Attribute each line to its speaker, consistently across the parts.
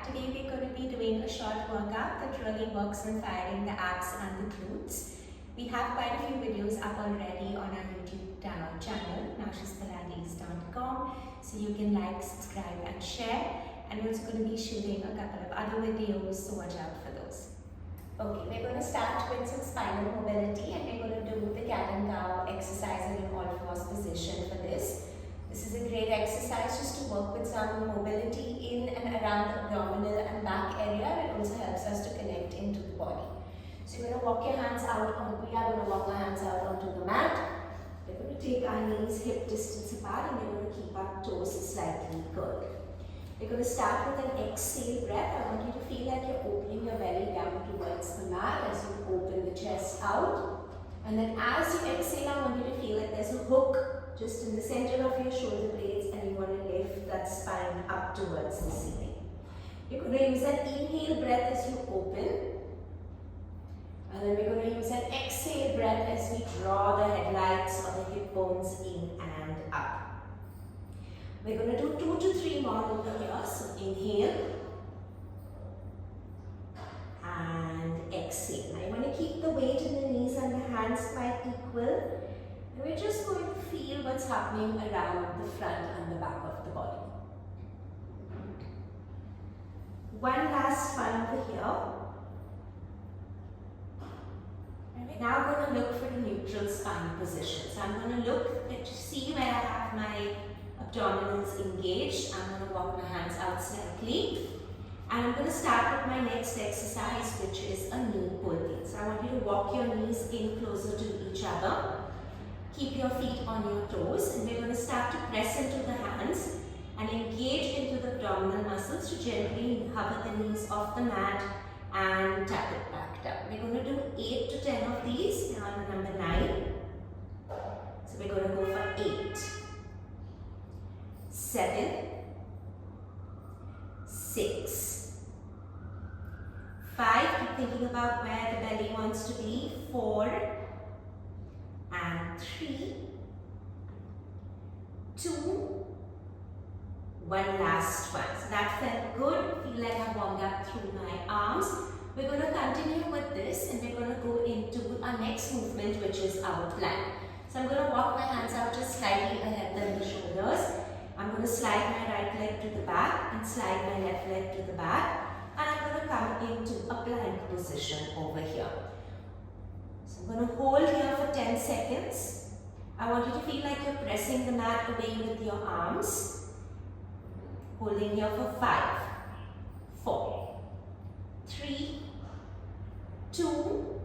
Speaker 1: Today we're going to be doing a short workout that really works on firing the abs and the glutes. We have quite a few videos up already on our YouTube channel, naushizpilates.com, so you can like, subscribe and share. And we're also going to be shooting a couple of other videos, so watch out for those. Okay, we're going to start with some spinal mobility and we're going to do the cat and cow exercise in an all-fours position for this. This is a great exercise just to work with some mobility in and around the abdominal and back area. It also helps us to connect into the body. So you're going to walk your hands out we are going to walk our hands out onto the mat. We're going to take our knees hip distance apart and we're going to keep our toes slightly curled. We're going to start with an exhale breath. I want you to feel like you're opening your belly down towards the mat as you open the chest out. And then as you exhale, I want you to feel like there's a hook just in the center of your shoulder blades and you want to lift that spine up towards the ceiling. You're going to use an inhale breath as you open. And then we're going to use an exhale breath as we draw the headlights or the hip bones in and up. We're going to do 2 to 3 more over here. So inhale and exhale. Now you want to keep the weight in the knees and the hands quite equal. And we're just going to feel what's happening around the front and the back of the body. One last one over here. And we're now going to look for a neutral spine position. So I'm going to look to see where I have my abdominals engaged. I'm going to walk my hands out slightly. And I'm going to start with my next exercise, which is a knee pull-in. So I want you to walk your knees in closer to each other. Keep your feet on your toes, and we're going to start to press into the hands and engage into the abdominal muscles to gently hover the knees off the mat and tap it back down. We're going to do 8 to 10 of these. Now on number 9. So we're going to go for 8, 7, 6, 5. Keep thinking about where the belly wants to be. 4, and 3, 2, 1 last one. So that felt good. Feel like I've warmed up through my arms. We're going to continue with this and we're going to go into our next movement, which is our plank. So I'm going to walk my hands out just slightly ahead than the shoulders. I'm going to slide my right leg to the back and slide my left leg to the back. And I'm going to come into a plank position over here. So I'm going to hold here for 10 seconds. I want you to feel like you're pressing the mat away with your arms. Holding here for 5, 4, 3, 2,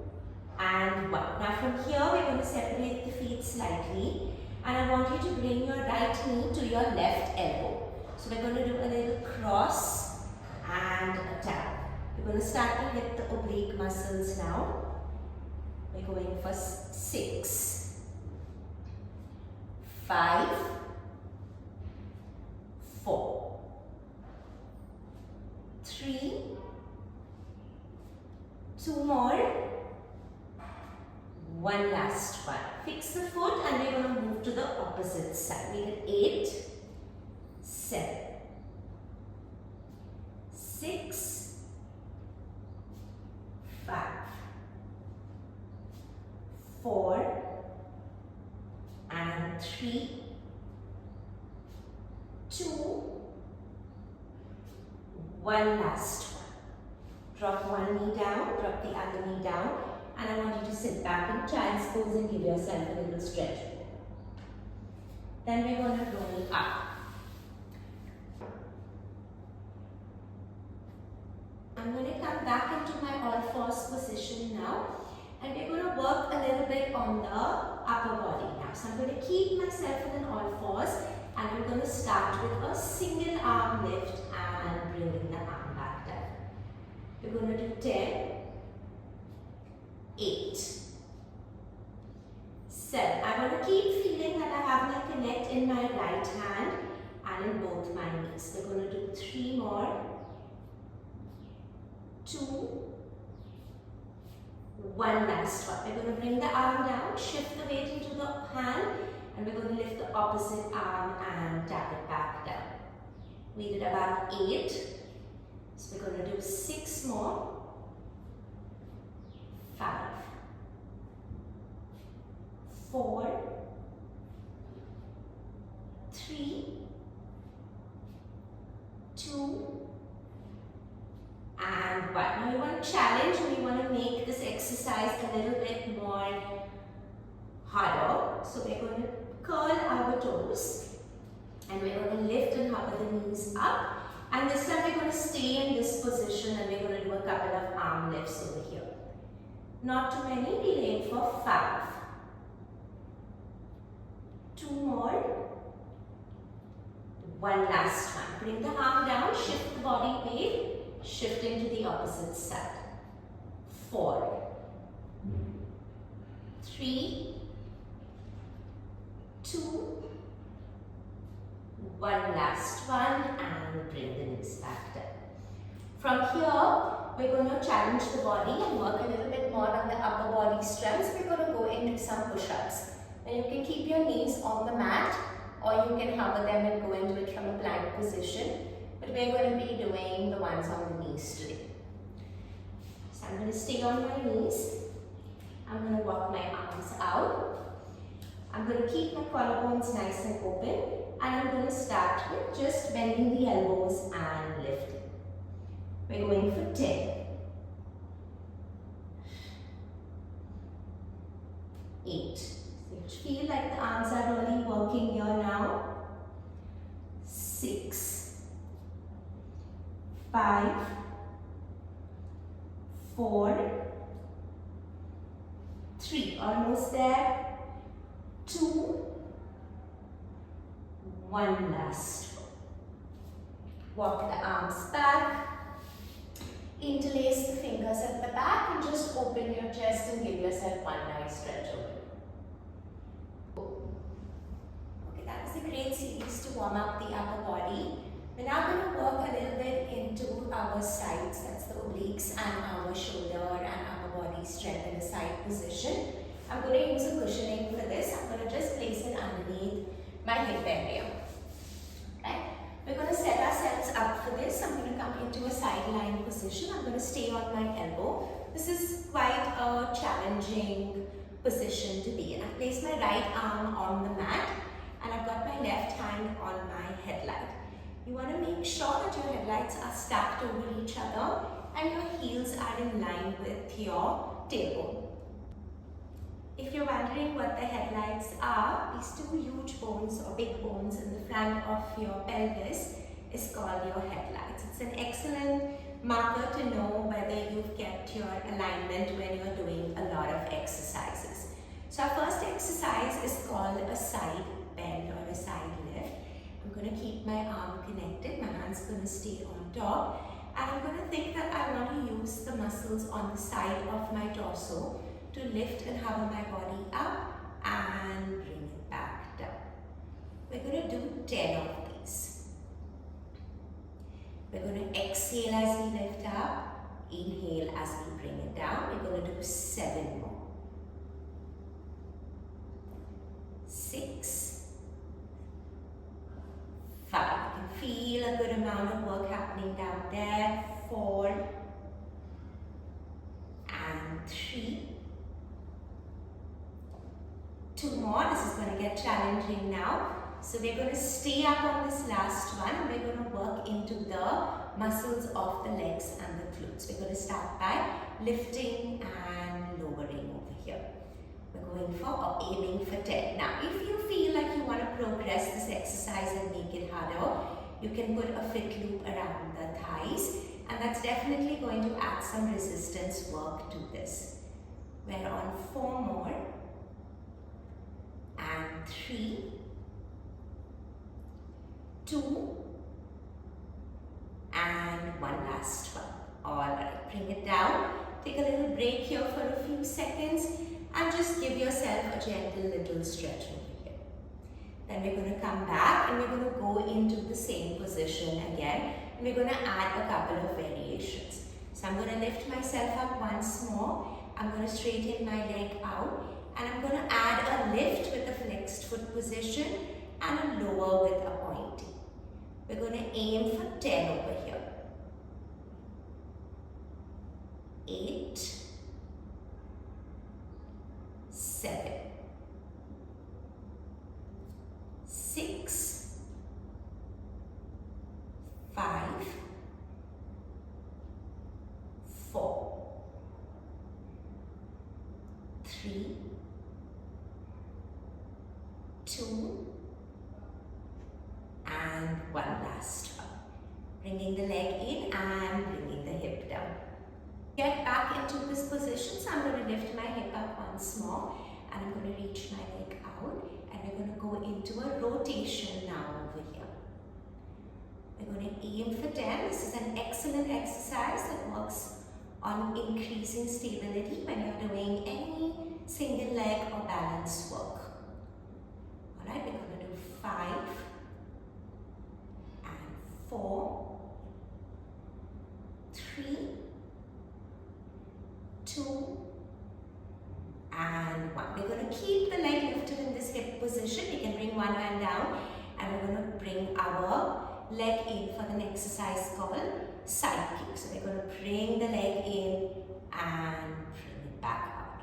Speaker 1: and 1. Now from here we're going to separate the feet slightly. And I want you to bring your right knee to your left elbow. So we're going to do a little cross and a tap. We're going to start to hit the oblique muscles now. We're going for 6, 5, 4, 3, 2 more, 1 last one. Fix the foot and we're going to move to the opposite side. We did 8, 7, 6, 5, 4, and 3, 2, 1 last one. Drop one knee down, drop the other knee down, and I want you to sit back in child's pose and give yourself a little stretch. Then we're going to roll up. I'm going to come back into my all-fours position now. And we're going to work a little bit on the upper body now. So I'm going to keep myself in an all-fours and I'm going to start with a single arm lift and bringing the arm back down. We're going to do 10, 8, 7. I want to keep feeling that I have my connect in my right hand and in both my knees. We're going to do 3 more, 2, 1 last one. We're going to bring the arm down, shift the weight into the hand, and we're going to lift the opposite arm and tap it back down. We did about 8, So we're going to do 6 more. 5, 4, 3, 2, and 1. Now we want to challenge, we want to make this exercise a little bit more harder. So we're going to curl our toes and we're going to lift and hover the knees up. And this time we're going to stay in this position and we're going to do a couple of arm lifts over here. Not too many, we'll aim for 5. 2 more. 1 last one. Bring the arm down, shift the body weight, shifting to the opposite side. 4, 3, 2, 1 last one, and bring the knees back down. From here, we're going to challenge the body and work a little bit more on the upper body strength. So we're going to go into some push-ups. Now you can keep your knees on the mat or you can hover them and go into it from a plank position. But we're going to be doing the ones on the knees today. So I'm going to stay on my knees. I'm going to walk my arms out. I'm going to keep my collarbones nice and open. And I'm going to start with just bending the elbows and lifting. We're going for 10. 8. So you feel like the arms are really working here now. 6. 5. 4. 3. Almost there. 2. 1 last one. Walk the arms back. Interlace the fingers at the back and just open your chest and give yourself one nice stretch open. Okay, that was a great series to warm up the upper body. We're now going to work a little bit into our sides, that's the obliques and our shoulder and upper body strength in the side position. I'm going to use a cushioning for this. I'm going to just place it underneath my hip area. Right? We're going to set ourselves up for this. I'm going to come into a sideline position. I'm going to stay on my elbow. This is quite a challenging position to be in. I place my right arm on the mat and I've got my left hand on my headlight. You want to make sure that your headlights are stacked over each other and your heels are in line with your tailbone. If you're wondering what the headlights are, these 2 huge bones or big bones in the front of your pelvis is called your headlights. It's an excellent marker to know whether you've kept your alignment when you're doing a lot of exercises. So our first exercise is called a side bend or a side lift. I'm going to keep my arm connected, my hand's going to stay on top, and I'm going to think that I want to use the muscles on the side of my torso to lift and hover my body up and bring it back down. We're going to do 10 of these. We're going to exhale as we lift up, inhale as we bring it down. We're going to do 7 more. 6, 5. You can feel a good amount of work happening down there. 4 and 3. 2 more. This is going to get challenging now. So we're going to stay up on this last one and we're going to work into the muscles of the legs and the glutes. We're going to start by lifting and lowering over here. We're going for or aiming for 10. Now, if you feel like you want to progress this exercise and make it harder, you can put a fit loop around the thighs, and that's definitely going to add some resistance work to this. We're on 4 more. And 3, 2, and 1 last one. Alright, bring it down. Take a little break here for a few seconds and just give yourself a gentle little stretch over here. Then we're going to come back and we're going to go into the same position again. And we're going to add a couple of variations. So I'm going to lift myself up once more. I'm going to straighten my leg out. And I'm going to add a lift with a flexed foot position and a lower with a pointy. We're going to aim for 10 over here. 3, 2, and one last one. Bringing the leg in and bringing the hip down. Get back into this position, so I'm going to lift my hip up once more and I'm going to reach my leg out and we're going to go into a rotation now over here. We're going to aim for 10. This is an excellent exercise that works on increasing stability when you're doing any single leg or balance work. Alright, we're going to do 5 and 4, 3, 2, and 1. We're going to keep the leg lifted in this hip position. We can bring one hand down and we're going to bring our leg in for an exercise called side kick. So we're going to bring the leg in and bring it back out.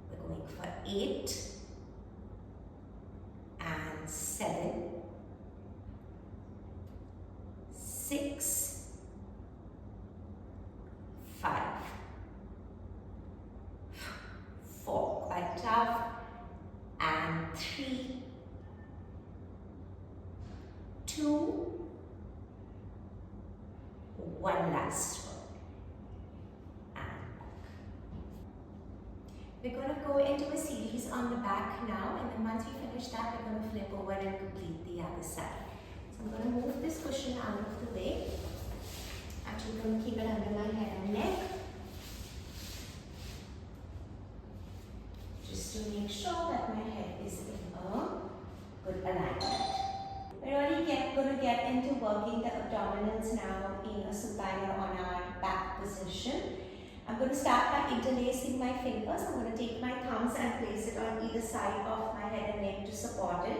Speaker 1: We're going for 8 and 7, 6, 5, 4, quite tough, and 3, 2, one last one, and back. We're going to go into a series on the back now, and then once we finish that, we're going to flip over and complete the other side. So I'm going to move this cushion out of the way. Actually, I'm going to keep it under my head and neck, just to make sure that my head is in a good alignment. We're already going to get into working the abdominals now in a supine on our back position. I'm going to start by interlacing my fingers. I'm going to take my thumbs and place it on either side of my head and neck to support it.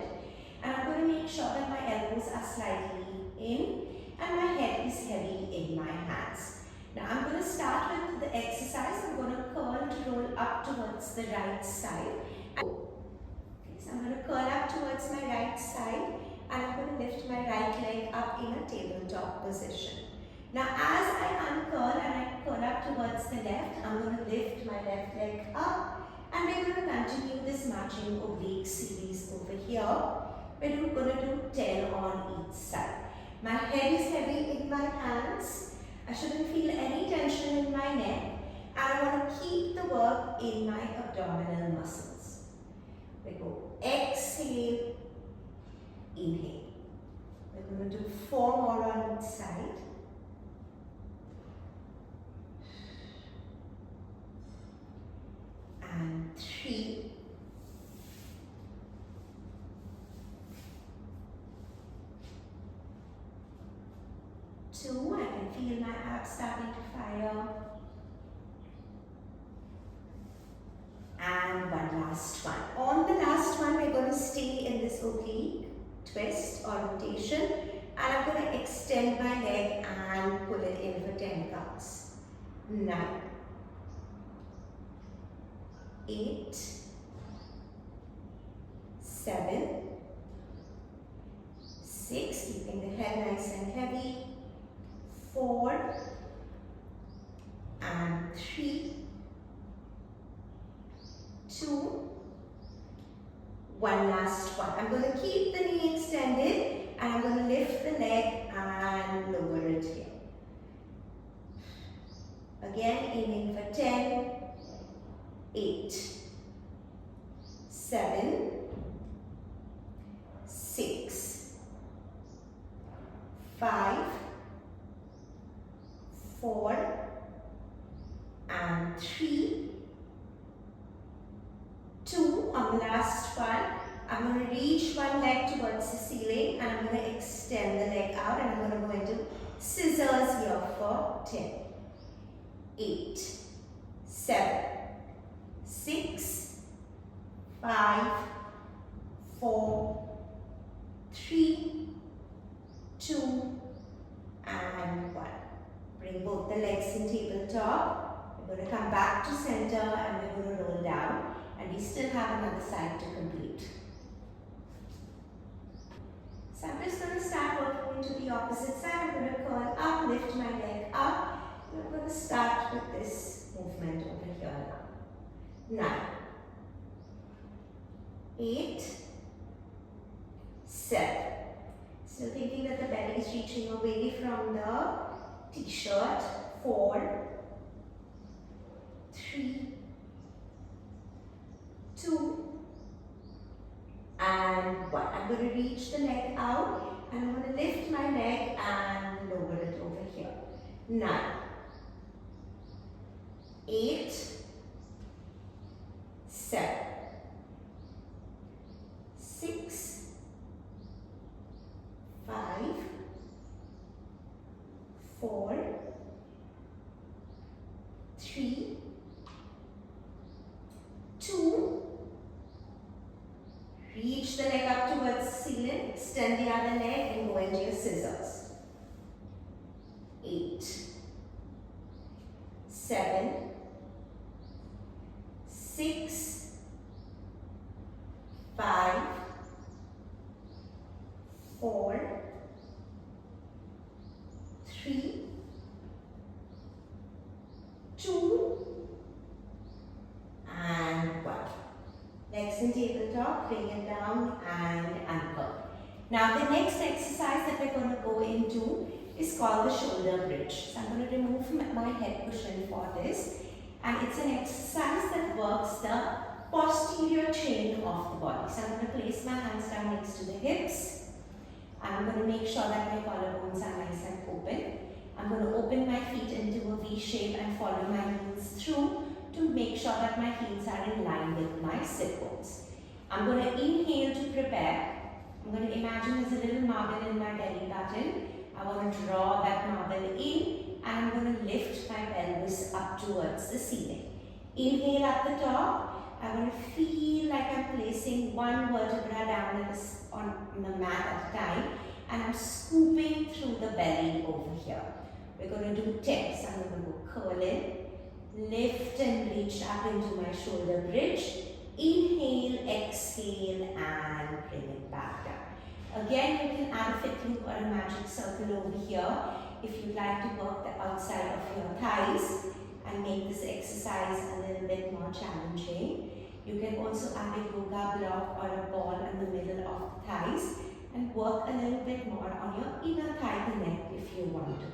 Speaker 1: And I'm going to make sure that my elbows are slightly in and my head is heavy in my hands. Now I'm going to start with the exercise. I'm going to curl to roll up towards the right side. Okay, so I'm going to curl up towards my right side. And I'm going to lift my right leg up in a tabletop position. Now as I uncurl and I curl up towards the left, I'm going to lift my left leg up and we're going to continue this marching oblique series over here. We're going to do 10 on each side. My head is heavy in my hands. I shouldn't feel any tension in my neck and I want to keep the work in my abdominal muscles. We go exhale. Inhale. We're going to do 4 more on each side. And 3. 2. I can feel my abs starting to fire. And one last one. On the last one, we're going to stay in this oblique twist or rotation, and I'm going to extend my leg and pull it in for 10 counts. 9, 8, 7, 6, keeping the head nice and heavy, 4, and 3, 2, one last one. I'm going to keep the knee extended and I'm going to lift the leg and lower it here. Again, aiming for 10, 8, 7, 6, 5, 4, and 3, 2. On the last one, I'm going to reach one leg towards the ceiling and I'm going to extend the leg out and I'm going to go into scissors here for 10, 8, 7, 6, 5, 4, 3, 2, and 1. Bring both the legs in tabletop. We're going to come back to center and we're going to roll down. And we still have another side to complete. So I'm just going to start working into the opposite side. I'm going to curl up, lift my leg up. I'm going to start with this movement over here now. 9, 8, 7. Still thinking that the belly is reaching away from the t-shirt. 4, 3, 2, and 1. I'm going to reach the leg out and I'm going to lift my leg and lower it over here. 9, 8, 7, 6, 5, 4, 3, 2, reach the leg up towards the ceiling, extend the other leg and go into your scissors. 8, 7, 6, 5, 4, 3, 2, and 1. Legs in tabletop, bring it down and anchor. Now the next exercise that we're going to go into is called the shoulder bridge. So I'm going to remove my head cushion for this, and it's an exercise that works the posterior chain of the body. So I'm going to place my hands down next to the hips. I'm going to make sure that my collarbones are nice and open. I'm going to open my feet into a V shape and follow my heels through to make sure that my heels are in line with my sit bones. I'm going to inhale to prepare. I'm going to imagine there's a little marble in my belly button. I want to draw that marble in and I'm going to lift my pelvis up towards the ceiling. Inhale at the top. I want to feel like I'm placing one vertebra down on the mat at a time and I'm scooping through the belly over here. We're going to do 10. So I'm going to go curl in, lift and reach up into my shoulder bridge. Inhale, exhale and bring it back down. Again, you can add a fit loop or a magic circle over here if you'd like to work the outside of your thighs and make this exercise a little bit more challenging. You can also add a yoga block or a ball in the middle of the thighs and work a little bit more on your inner thigh connect if you want to.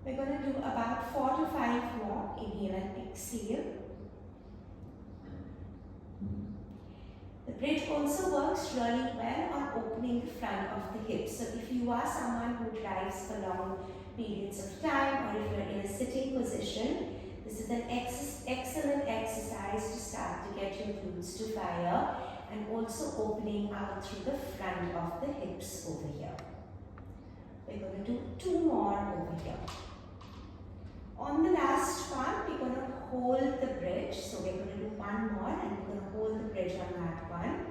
Speaker 1: We're going to do about 4 to 5 more. Inhale and exhale. The bridge also works really well on opening the front of the hips. So if you are someone who drives for long periods of time or if you're in a sitting position, this is an excellent exercise to start to get your glutes to fire and also opening out through the front of the hips over here. We're going to do 2 more over here. On the last one, we're going to hold the bridge. So we're going to do 1 more and we're going to hold the bridge on that one.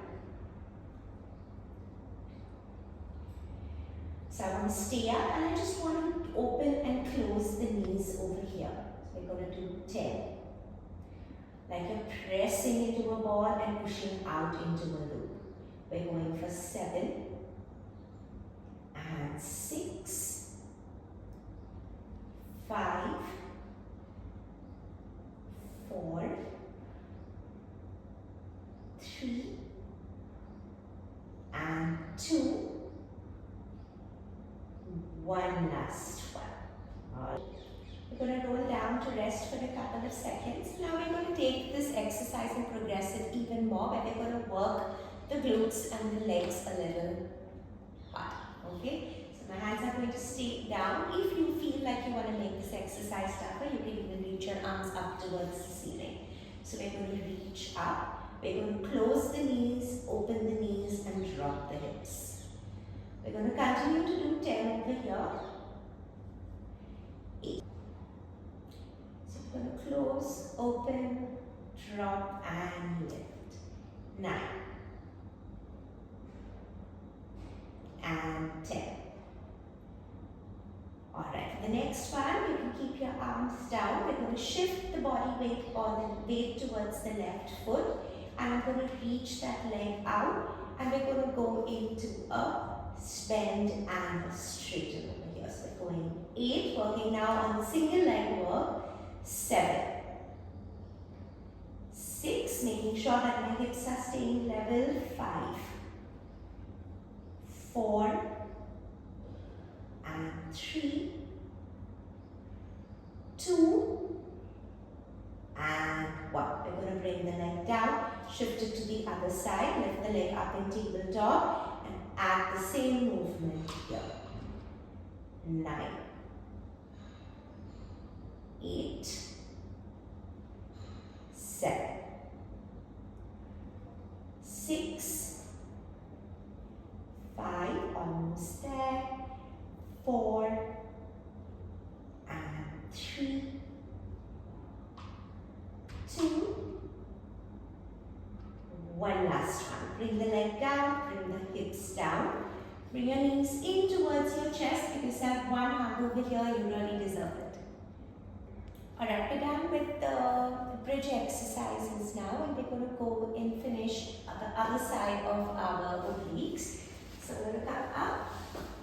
Speaker 1: So I want to stay up and I just want to open and close the knees over here. So we're going to do 10. Like you're pressing into a ball and pushing out into a loop. We're going for 7 and 6, 5, 4, 3, and 2. 1 last one. All right. We're going to roll down to rest for a couple of seconds. Now we're going to take this exercise and progress it even more, but we're going to work the glutes and the legs a little hard. Okay? So my hands are going to stay down. If you feel like you want to make this exercise tougher, you can even reach your arms up towards the ceiling. So we're going to reach up. We're going to close the knees, open the knees, and drop the hips. We're going to continue to do 10 over here. 8. So we're going to close, open, drop, and lift. 9. And 10. Alright, for the next one, you can keep your arms down. We're going to shift the body weight or the weight towards the left foot. And I'm going to reach that leg out. And we're going to go into a bend and a straighten over here. So we're going 8, working now on the single leg work. 7, 6, making sure that my hips are staying level. 5, 4, and 3, 2, and 1. We're going to bring the leg down, shift it to the other side, lift the leg up in tabletop, and add the same movement here. 9, 8, 7, 6, 5, almost there, 4, and 3, 2, 1. Last one. Bring the leg down, bring the hips down. Bring your knees in towards your chest because that one hug over here, you really deserve it. Alright, we're done with the bridge exercises now, and we're going to go and finish the other side of our obliques. So we're going to come up.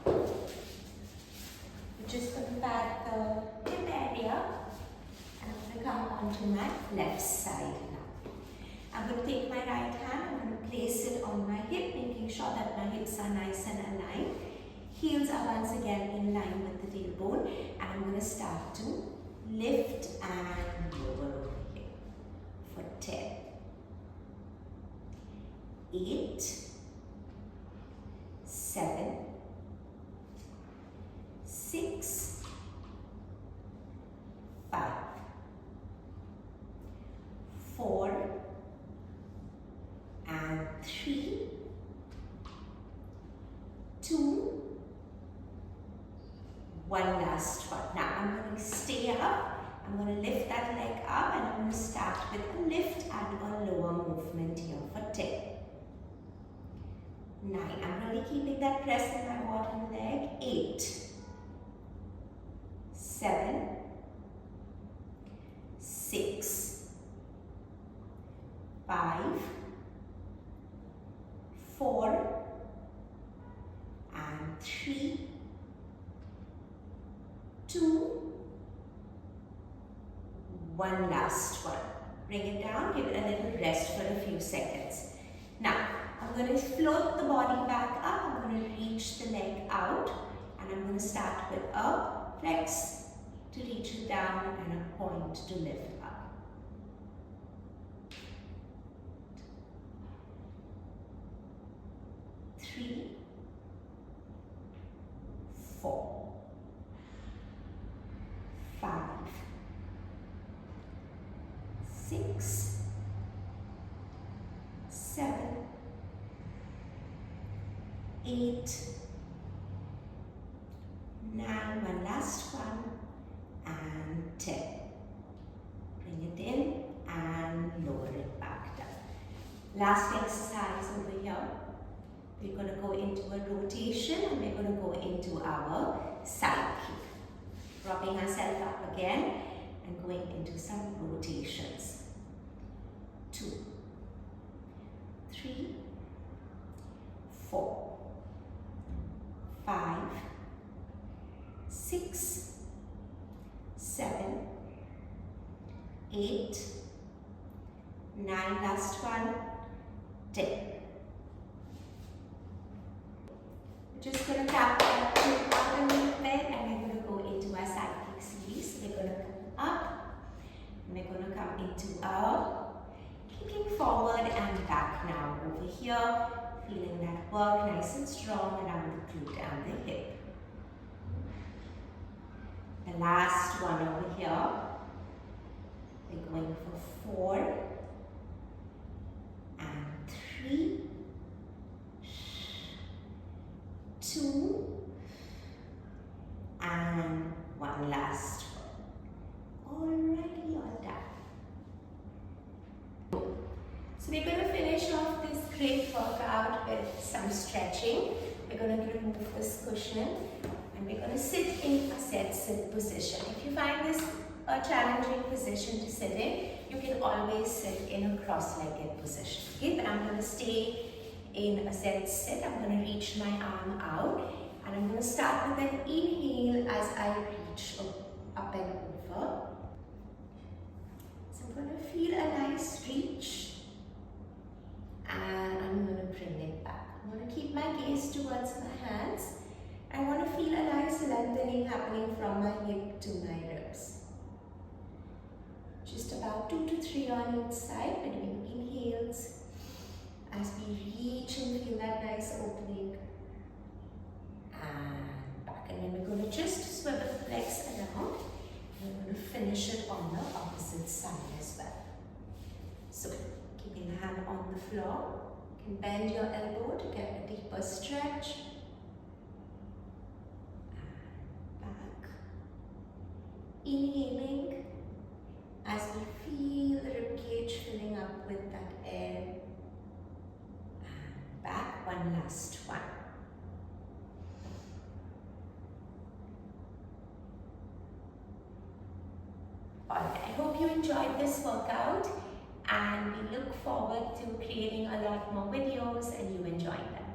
Speaker 1: We're just going to pat the hip area, and I'm going to come onto my left side now. I'm going to take my right hand, I'm going to place it on my hip, making sure that my hips are nice and aligned. Heels are once again in line with the tailbone, and I'm going to start to lift and lower over here for 10, 8, 7, 6, 5, 4, and 3, 2, 1. Last one. Now I'm going to stay up. I'm going to lift that leg up, and I'm going to start with a lift and a lower movement here for 10. 9. I'm really keeping that press in my bottom leg. 8, 7, 6, 5, 4, and 3, 2, 1. Last one. Bring it down, give it a little rest for a few seconds. Now, I'm going to float the body back up. I'm going to reach the leg out, and I'm going to start with a flex to reach it down and a point to lift up. 3, 4, 5, 6, 7, 8, 9. One last one, and 10. Bring it in and lower it back down. Last exercise over here. We're going to go into a rotation, and we're going to go into our side kick. Propping ourselves up again and going into some rotations. 2, 3, 4, 5, 6, 7, 8, 9. Last one, 10. We're just going to tap underneath there, and we're going to go into our side kick series. We're going to come up, and we're going to come into our kicking forward and back now over here, feeling that work nice and strong around the glute and the hip. The last one over here, we're going for 4 and 3, 2, and 1. Last one. Alrighty, all done. So we're going to finish off this great workout with some stretching. We're going to remove this cushion, and we're going to sit in a sit position. If you find this a challenging position to sit in, you can always sit in a cross-legged position. Okay, but I'm going to stay in a sit. I'm going to reach my arm out, and I'm going to start with an inhale as I reach up and over. So I'm I'm going to feel a nice reach and I'm going to bring it back. I'm going to keep my gaze towards my hands. I want to feel a nice lengthening happening from my hip to my ribs. Just about 2 to 3 on each side between inhales as we reach and feel that nice opening. And back. And then we're going to just swivel the legs around. And we're going to finish it on the opposite side as well. So, keeping the hand on the floor, you can bend your elbow to get a deeper stretch. And back. Inhaling as we feel the ribcage filling up with that air. And back, one last one. Alright, I hope you enjoyed this workout and we look forward to creating a lot more videos and you enjoying them.